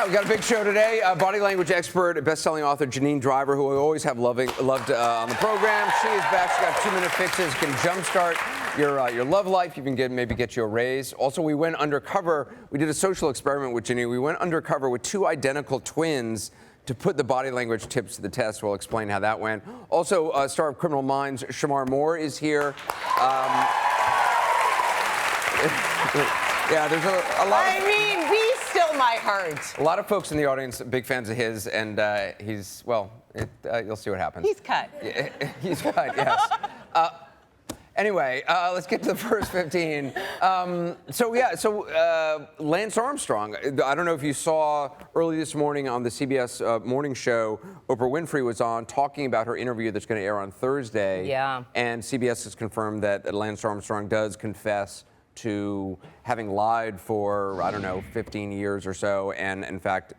Yeah, we got a big show today. Body language expert, best-selling author Janine Driver, who we always have loved on the program. She is back. She's got 2-minute fixes, can jumpstart your love life. You can maybe get you a raise. Also, we went undercover. We did a social experiment with Janine. We went undercover with 2 identical twins to put the body language tips to the test. We'll explain how that went. Also, star of Criminal Minds, Shamar Moore is here. Yeah, there's a lot of... I mean, be still my heart. A lot of folks in the audience, big fans of his, and you'll see what happens. He's cut. He's cut, yes. Anyway, let's get to the first 15. Lance Armstrong, I don't know if you saw early this morning on the CBS morning show, Oprah Winfrey was on talking about her interview that's going to air on Thursday. Yeah. And CBS has confirmed that Lance Armstrong does confess to having lied for, 15 years or so, and in fact,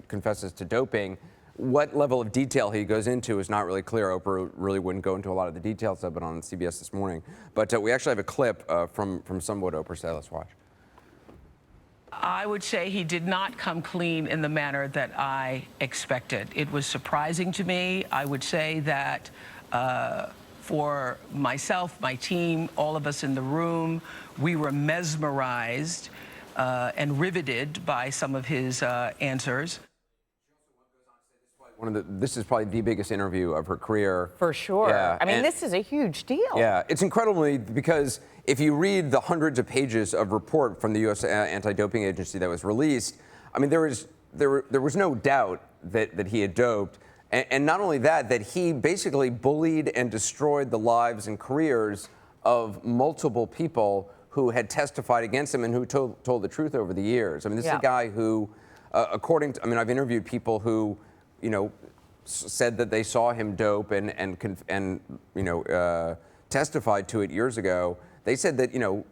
confesses to doping. What level of detail he goes into is not really clear. Oprah really wouldn't go into a lot of the details of it on CBS this morning. But we actually have a clip from some of what Oprah said. Let's watch. I would say he did not come clean in the manner that I expected. It was surprising to me. I would say that for myself, my team, all of us in the room, we were mesmerized and riveted by some of his answers. This is probably the biggest interview of her career. For sure. Yeah, I mean, this is a huge deal. Yeah, it's incredibly, because if you read the hundreds of pages of report from the U.S. Anti-Doping Agency that was released, I mean, there was no doubt that he had doped. And not only that he basically bullied and destroyed the lives and careers of multiple people who had testified against him and who told the truth over the years. I mean, this is a guy who, I've interviewed people who, said that they saw him dope and testified to it years ago. They said that,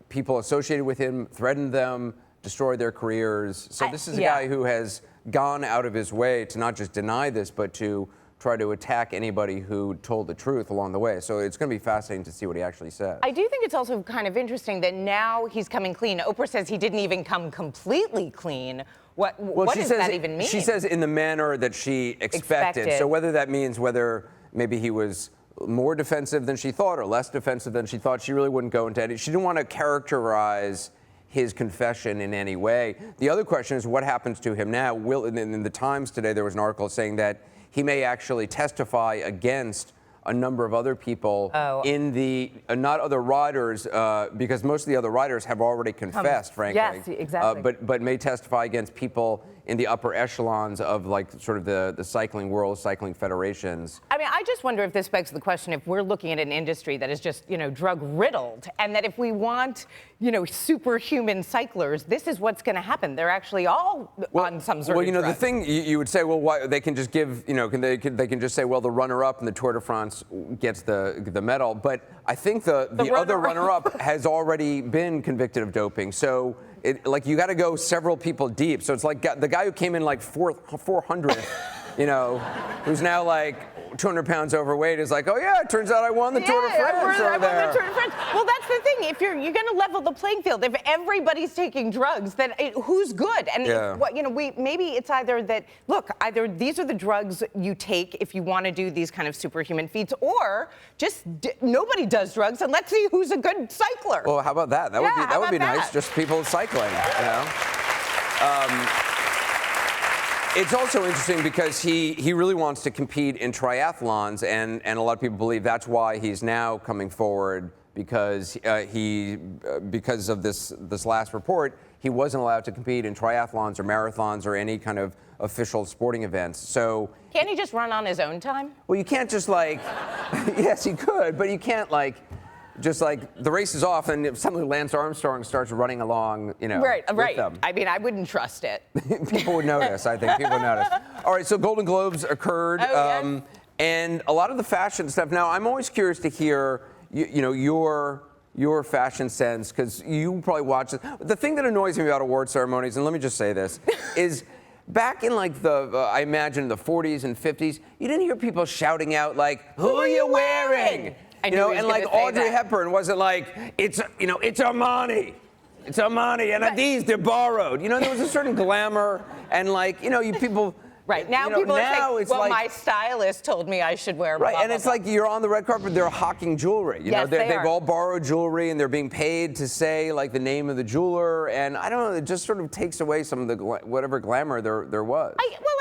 people associated with him threatened them, destroyed their careers. So this is a guy who has gone out of his way to not just deny this, but to try to attack anybody who told the truth along the way. So it's going to be fascinating to see what he actually said. I do think it's also kind of interesting that now he's coming clean. Oprah says he didn't even come completely clean. What does that even mean? She says in the manner that she expected. So whether that means whether maybe he was more defensive than she thought or less defensive than she thought, she really wouldn't go into any. She didn't want to characterize his confession in any way. The other question is what happens to him now. In the Times today, there was an article saying that he may actually testify against a number of other people in the, not other riders, because most of the other riders have already confessed, frankly. Yes, exactly. But may testify against people in the upper echelons of sort of the cycling world, cycling federations. I mean, I just wonder if this begs the question, if we're looking at an industry that is just, drug riddled, and that if we want, superhuman cyclers, this is what's going to happen. They're actually all on some sort of drug. The thing you would say, well, why they can just give, they can just say, well, the runner-up in the Tour de France gets the medal. But I think the other runner-up has already been convicted of doping. So you got to go several people deep. So it's like the guy who came in 400th, who's now 200 pounds overweight is like, oh yeah, it turns out I won the Tour de France over there. The Tour de France. Well, that's the thing. If you're going to level the playing field, if everybody's taking drugs, then who's good? And maybe it's either that, look, either these are the drugs you take if you want to do these kind of superhuman feats, or just nobody does drugs and let's see who's a good cycler. Well, how about that? That would be nice. Just people cycling, It's also interesting because he really wants to compete in triathlons, and a lot of people believe that's why he's now coming forward, because because of this last report, he wasn't allowed to compete in triathlons or marathons or any kind of official sporting events. So can't he just run on his own time? Well, you can't just yes, he could, but you can't just the race is off and suddenly Lance Armstrong starts running along, right. with them. I mean, I wouldn't trust it. People would notice, I think. People would notice. All right, so Golden Globes occurred, yes. And a lot of the fashion stuff. Now, I'm always curious to hear, your fashion sense, because you probably watch it. The thing that annoys me about award ceremonies, and let me just say this, is back in I imagine the 40s and 50s, you didn't hear people shouting out who are you wearing? And Audrey Hepburn wasn't it's Armani. It's Armani, and these, they're borrowed. You know, there was a certain glamour, and like, you know, you people... Right, now people are saying, well, my stylist told me I should wear blah, Right, and blah, it's blah. like you're on the red carpet, they're hawking jewelry. You know, they've all borrowed jewelry, and they're being paid to say, like, the name of the jeweler, and I don't know, it just sort of takes away some of the whatever glamour there was.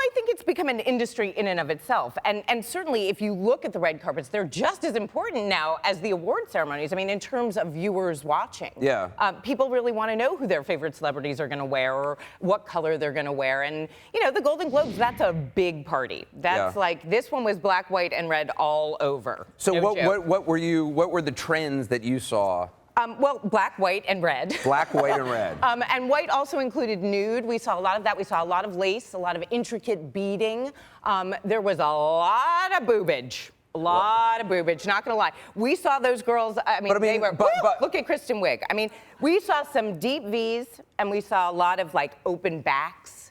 I think it's become an industry in and of itself, and certainly if you look at the red carpets, they're just as important now as the award ceremonies. I mean, in terms of viewers watching. Yeah. People really want to know who their favorite celebrities are going to wear or what color they're going to wear, and, you know, the Golden Globes, that's a big party. That's like, this one was black, white, and red all over. So what were the trends that you saw? Well, black, white, and red. Black, white, and red. And white also included nude. We saw a lot of that. We saw a lot of lace, a lot of intricate beading. There was a lot of boobage. A lot of boobage, not gonna lie. We saw those girls, they were, look at Kristen Wiig. I mean, we saw some deep V's, and we saw a lot of like open backs.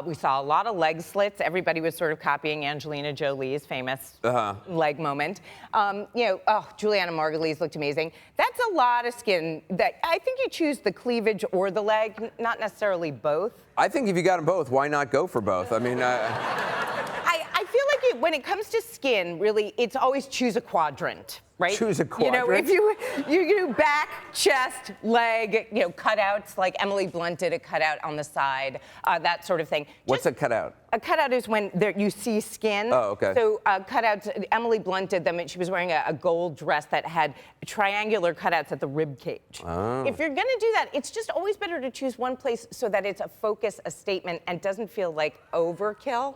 We saw a lot of leg slits. Everybody was sort of copying Angelina Jolie's famous leg moment. Juliana Margulies looked amazing. That's a lot of skin. That I think you choose the cleavage or the leg, not necessarily both. I think if you got them both, why not go for both? I mean, I feel like when it comes to skin, really, it's always choose a quadrant. Right? Choose a quadrant. You know, if you do back, chest, leg, you know, cutouts, like Emily Blunt did a cutout on the side, that sort of thing. What's a cutout? A cutout is when you see skin. Oh, okay. So cutouts, Emily Blunt did them, and she was wearing a gold dress that had triangular cutouts at the rib cage. Oh. If you're gonna do that, it's just always better to choose one place so that it's a focus, a statement, and doesn't feel like overkill.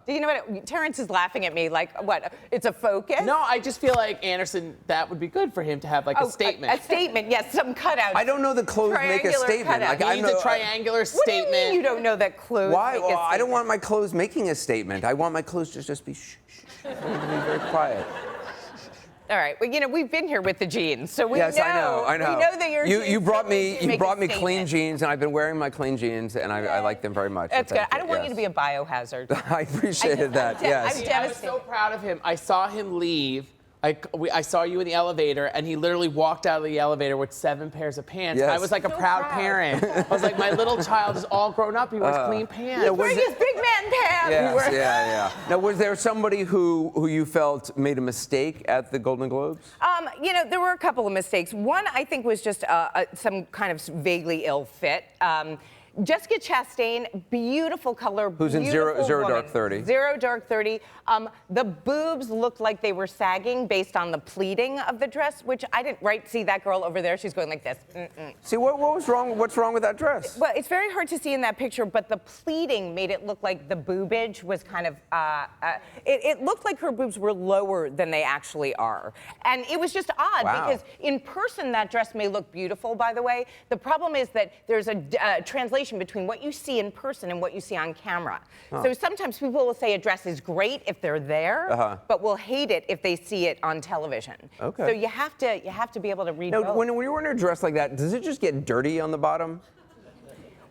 Do you know what? Terrence is laughing at me like, what? It's a focus? No, I just feel like Anderson, that would be good for him to have like a statement. A statement, yes, some cutouts. I don't know that clothes make a statement. Like, he needs a triangular statement. What do you mean you don't know that clothes Why? make a statement? I don't want my clothes making a statement. I want my clothes to just be shh. I want them to be very quiet. All right. Well, you know, we've been here with the jeans, so we yes, know. I know. We know that you brought me clean clean jeans, and I've been wearing my clean jeans, and I like them very much. That's good. I don't want you to be a biohazard. I appreciated that. Yes. I was so proud of him. I saw him leave. I saw you in the elevator, and he literally walked out of the elevator with 7 pairs of pants. Yes. I was like a proud parent. I was like, my little child is all grown up. He wears clean pants. He's wearing his big man pants. Yes, yeah. Now, was there somebody who you felt made a mistake at the Golden Globes? You know, there were a couple of mistakes. One, I think, was just some kind of vaguely ill fit. Jessica Chastain, beautiful color, who's in Zero Dark 30. Zero Dark 30. The boobs looked like they were sagging based on the pleating of the dress, which I didn't see that girl over there. She's going like this. See, what was wrong? What's wrong with that dress? Well, it's very hard to see in that picture, but the pleating made it look like the boobage was kind of, it looked like her boobs were lower than they actually are. And it was just odd because in person that dress may look beautiful, by the way. The problem is that there's a translation between what you see in person and what you see on camera. So sometimes people will say a dress is great if they're there, but will hate it if they see it on television. Okay. So you have to be able to read both. When you're wearing a dress like that, does it just get dirty on the bottom?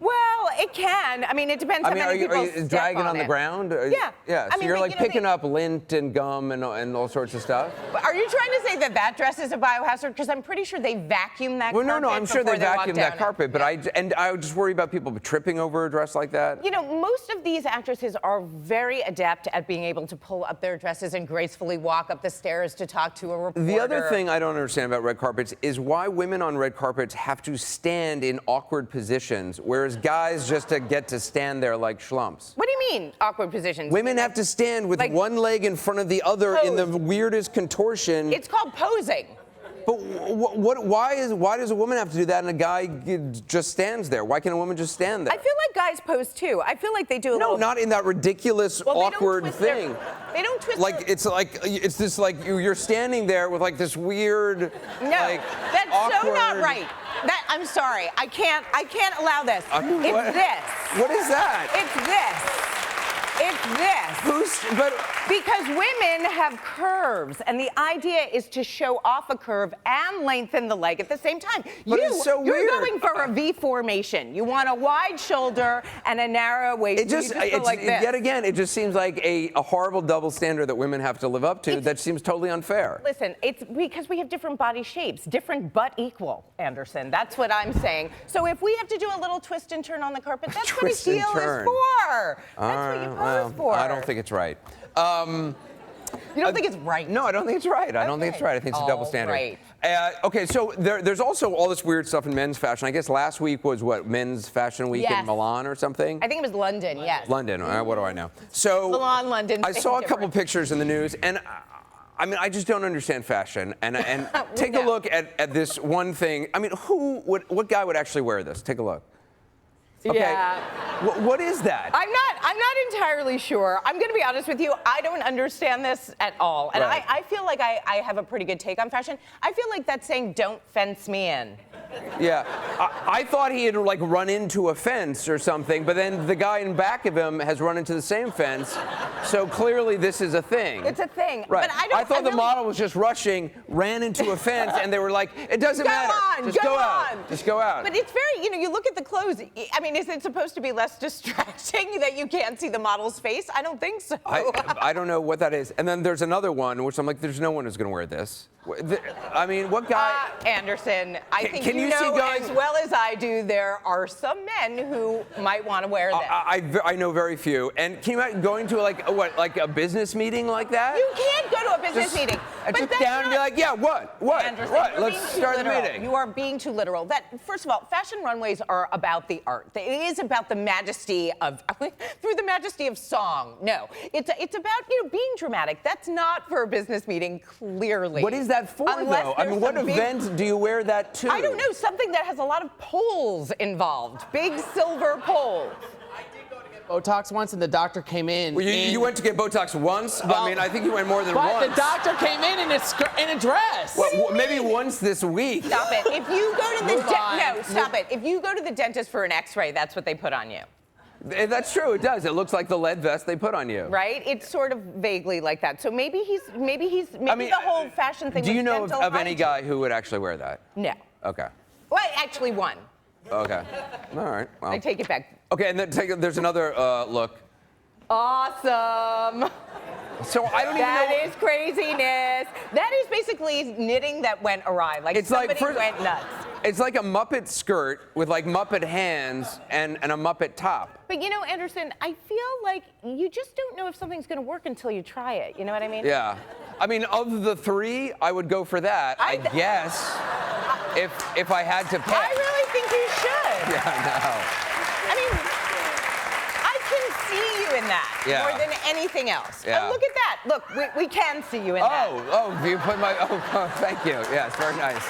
Well, it can. I mean, it depends how many people are you dragging on the ground? Yeah. Yeah. So you're like picking up lint and gum and all sorts of stuff. Are you trying to say that dress is a biohazard? Because I'm pretty sure they vacuum that carpet. Well, no, I'm sure they vacuum that carpet, but yeah. I would just worry about people tripping over a dress like that. You know, most of these actresses are very adept at being able to pull up their dresses and gracefully walk up the stairs to talk to a reporter. The other thing I don't understand about red carpets is why women on red carpets have to stand in awkward positions, whereas guys just get to stand there like schlumps. What do you mean, awkward positions? Women have to stand with one leg in front of the other in the weirdest contortion. It's called posing. But why does a woman have to do that and a guy just stands there? Why can't a woman just stand there? I feel like guys pose too. I feel like they do a little... No, not in that ridiculous, awkward thing. They don't twist It's this like you're standing there with like this weird, no, like, that's awkward... so not right. I'm sorry. I can't allow this. It's this. What is that? It's this. It's this. Because women have curves, and the idea is to show off a curve and lengthen the leg at the same time. But it's so you're weird. going for a V formation. You want a wide shoulder and a narrow waist. It just, go like this. yet again, it just seems like a horrible double standard that women have to live up to. That seems totally unfair. Listen, it's because we have different body shapes, different but equal, Anderson. That's what I'm saying. So if we have to do a little twist and turn on the carpet, that's what a heel is for. That's what you pose for. I don't think it's right. You don't think it's right? No, I don't think it's right. I don't think it's right. I think it's a double standard. Right. Okay, so there's also all this weird stuff in men's fashion. I guess last week was what, Men's Fashion Week in Milan or something? I think it was London, yes. London, what do I know? So Milan, London. I saw a couple pictures in the news, and I mean, I just don't understand fashion. And take a look at this one thing. I mean, what guy would actually wear this? Take a look. Okay. Yeah. What is that? I'm not entirely sure. I'm going to be honest with you. I don't understand this at all. And Right. I feel like I have a pretty good take on fashion. I feel like that's saying don't fence me in. Yeah, I thought he had like run into a fence or something, but then the guy in back of him has run into the same fence. So clearly this is a thing. It's a thing. Right. But I thought the model was just rushing, ran into a fence, and they were like, it doesn't matter. Just go out. Just go out. But it's very, you look at the clothes. I mean, is it supposed to be less distracting that you can't see the model's face? I don't think so. I don't know what that is. And then there's another one, which I'm like, there's no one who's going to wear this. I mean, what guy? Anderson, I think can you you know see guys, as well as I do, there are some men who might want to wear this. I know very few. And can you imagine going to like a business meeting like that? You can't go to a business meeting. But Just that's down and be like, yeah, what? Anderson, What? you're Let's being too start the literal. meeting. You are being too literal. First of all, fashion runways are about the art. It is about the majesty of, through the majesty of song. No, it's about being dramatic. That's not for a business meeting, clearly. What is that for, though? I mean, what event do you wear that to? I don't know. Something that has a lot of poles involved. Big silver poles. Botox once, and the doctor came in. Well, you went to get Botox once? Well, I mean, I think you went more than once. But the doctor came in a dress. Well, maybe once this week. Stop it. If you go to the stop it. If you go to the dentist for an X-ray, that's what they put on you. That's true. It does. It looks like the lead vest they put on you. Right? It's sort of vaguely like that. So maybe the whole fashion thing. Do you know dental of any hygiene. guy who would actually wear that? No. Okay. Well, actually one. Okay. All right. Well. I take it back. Okay, and then there's another look. Awesome. So I don't even know. That is craziness. That is basically knitting that went awry. Like It's somebody like went nuts. It's like a Muppet skirt with like Muppet hands and a Muppet top. But Anderson, I feel like you just don't know if something's going to work until you try it. You know what I mean? Yeah. I mean, of the three, I would go for that. I guess if I had to pick. I really think you should. Yeah, I know. I mean, I can see you in that more than anything else. Yeah. Oh, look at that. Look, we can see you in that. Oh, you put my. Oh, thank you. Yes, very nice.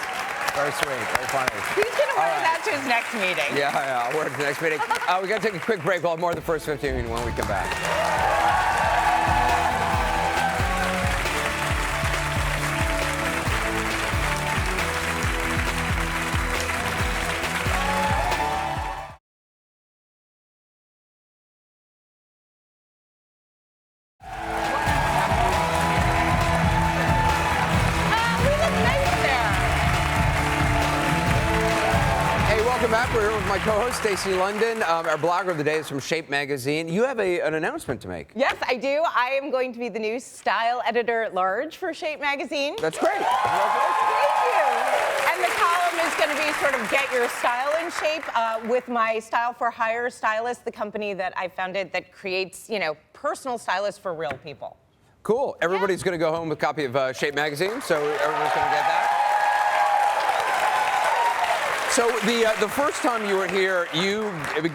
Very sweet. Very funny. He's going to wear that to his next meeting. Yeah, I'll wear it to the next meeting. We got to take a quick break. We'll have more of the first 15 when we come back. Welcome back. We're here with my co-host, Stacy London. Our blogger of the day is from Shape Magazine. You have an announcement to make. Yes, I do. I am going to be the new style editor-at-large for Shape Magazine. That's great. Thank you. And the column is going to be sort of get your style in shape with my Style for Hire stylist, the company that I founded that creates, personal stylists for real people. Cool. Everybody's going to go home with a copy of Shape Magazine, so everyone's going to get that. So the first time you were here, you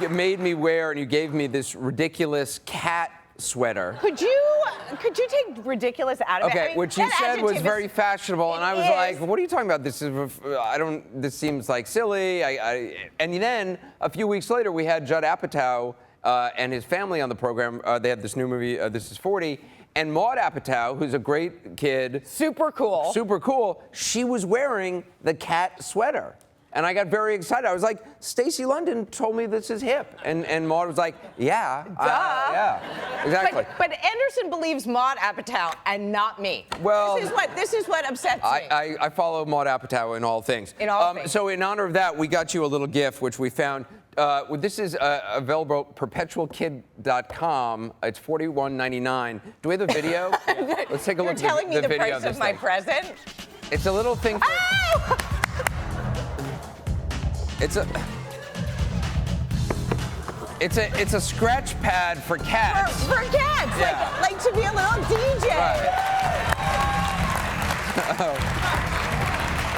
made me wear and you gave me this ridiculous cat sweater. Could you take ridiculous out of it? Okay, I mean, which you said was very fashionable, and I was like, "What are you talking about? This seems like silly." And then a few weeks later, we had Judd Apatow and his family on the program. They had this new movie, This Is 40. And Maude Apatow, who's a great kid. Super cool. Super cool. She was wearing the cat sweater. And I got very excited. I was like, Stacy London told me this is hip. And Maud was like, yeah. Yeah, exactly. But Anderson believes Maud Apatow and not me. Well, this is what upsets me. I follow Maud Apatow in all things. In all things. So in honor of that, we got you a little gift, which we found. This is available at perpetualkid.com. It's $41.99. Do we have the video? Let's take a look at the video. You're telling me the price of this of my thing. present? It's a little thing. Oh! It's a scratch pad for cats. For cats, Yeah. like to be a little DJ. Right.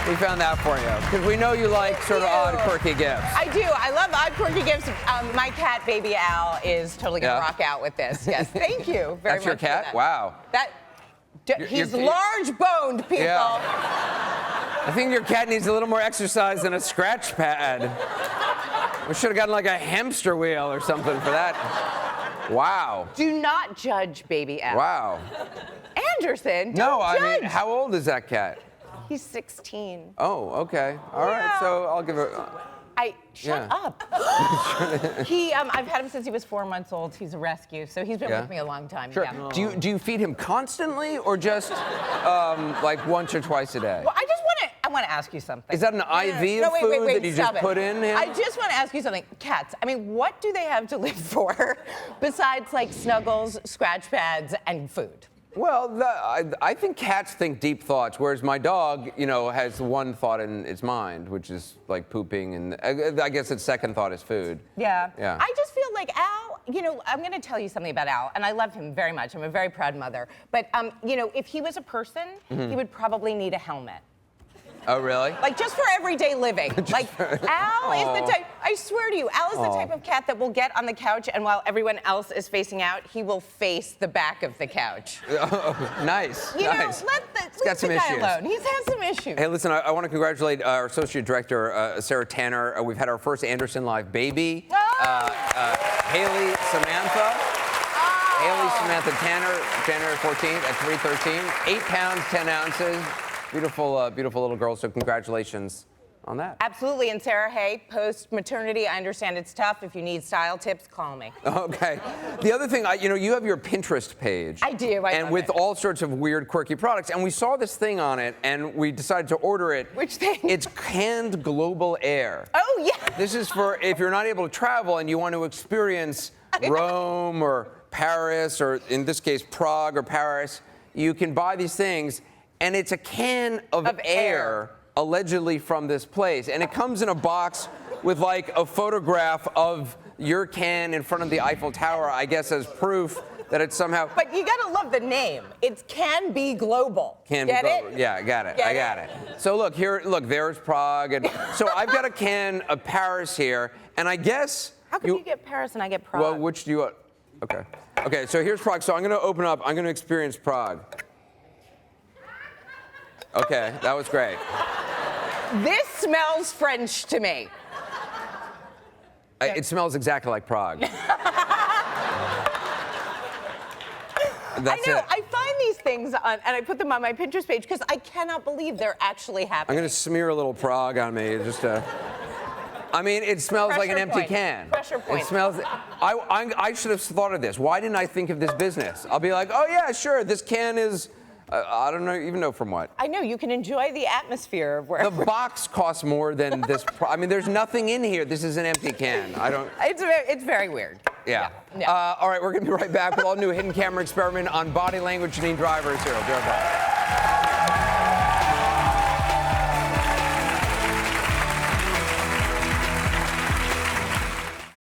We found that for you because we know you like sort of odd, quirky gifts. I do. I love odd, quirky gifts. My cat, Baby Al, is totally gonna Yeah. rock out with this. Yes, thank you very That's much. your for cat? that. Wow. He's large-boned, people. Yeah. I think your cat needs a little more exercise than a scratch pad. We should have gotten like a hamster wheel or something for that. Wow. Do not judge Baby Al. Wow. Anderson, No, don't I judge. mean, how old is that cat? He's 16. Oh, okay. All right. Yeah. So I'll give her. Shut Yeah. up. I've had him since he was 4 months old. He's a rescue, so he's been Yeah. with me a long time. Sure. Yeah. Do you feed him constantly or just like once or twice a day? Well, I want to ask you something. Is that an IV of wait, food that you stop just put in him? I just want to ask you something. Cats, I mean, what do they have to live for besides like snuggles, scratch pads, and food? Well, I think cats think deep thoughts, whereas my dog, has one thought in its mind, which is like pooping, and I guess its second thought is food. Yeah. Yeah. I just feel like Al, I'm going to tell you something about Al, and I love him very much. I'm a very proud mother. But, if he was a person, he would probably need a helmet. Oh, really? Like, just for everyday living. Like, Al is the type, I swear to you, Al is the type of cat that will get on the couch, and while everyone else is facing out, he will face the back of the couch. Oh, nice. Nice. Let got some the guy issues. alone. He's had some issues. Hey, listen, I want to congratulate our Associate Director, Sarah Tanner. We've had our first Anderson Live baby, Haley Samantha. Haley Samantha Tanner, January 14th at 3:13. 8 pounds, 10 ounces. Beautiful, beautiful little girl. So congratulations on that. Absolutely. And Sarah, hey, post-maternity, I understand it's tough. If you need style tips, call me. Okay. The other thing, you have your Pinterest page. I do. I and love with it. all sorts of weird, quirky products. And we saw this thing on it, and we decided to order it. Which thing? It's canned global air. Oh, yeah. This is for if you're not able to travel and you want to experience Rome or Paris, or in this case, Prague or Paris. You can buy these things, and it's a can of air, allegedly from this place. And it comes in a box with like a photograph of your can in front of the Eiffel Tower, I guess, as proof that it's somehow. But you gotta love the name. It can be global. Can Get be it? global. Yeah, I got it. Get I got it. So look, there's Prague. And so I've got a can of Paris here, and I guess. How come you get Paris and I get Prague? Well, which do you want? Okay. Okay, so here's Prague. So I'm going to open up. I'm going to experience Prague. Okay, that was great. This smells French to me. It smells exactly like Prague. That's I know. it. I find these things and I put them on my Pinterest page because I cannot believe they're actually I'm happening. going to smear a little Prague on me. Just I mean, it smells like an Pressure empty point. can. Pressure point. It smells. I should have thought of this. Why didn't I think of this business? I'll be like, oh yeah, sure. This can is. I don't even know from what. I know. You can enjoy the atmosphere of wherever. The box costs more than this. I mean, there's nothing in here. This is an empty can. I don't. It's very weird. Yeah. Yeah. All right, we're going to be right back with all new hidden camera experiment on body language. Janine Driver is here. We'll be right back.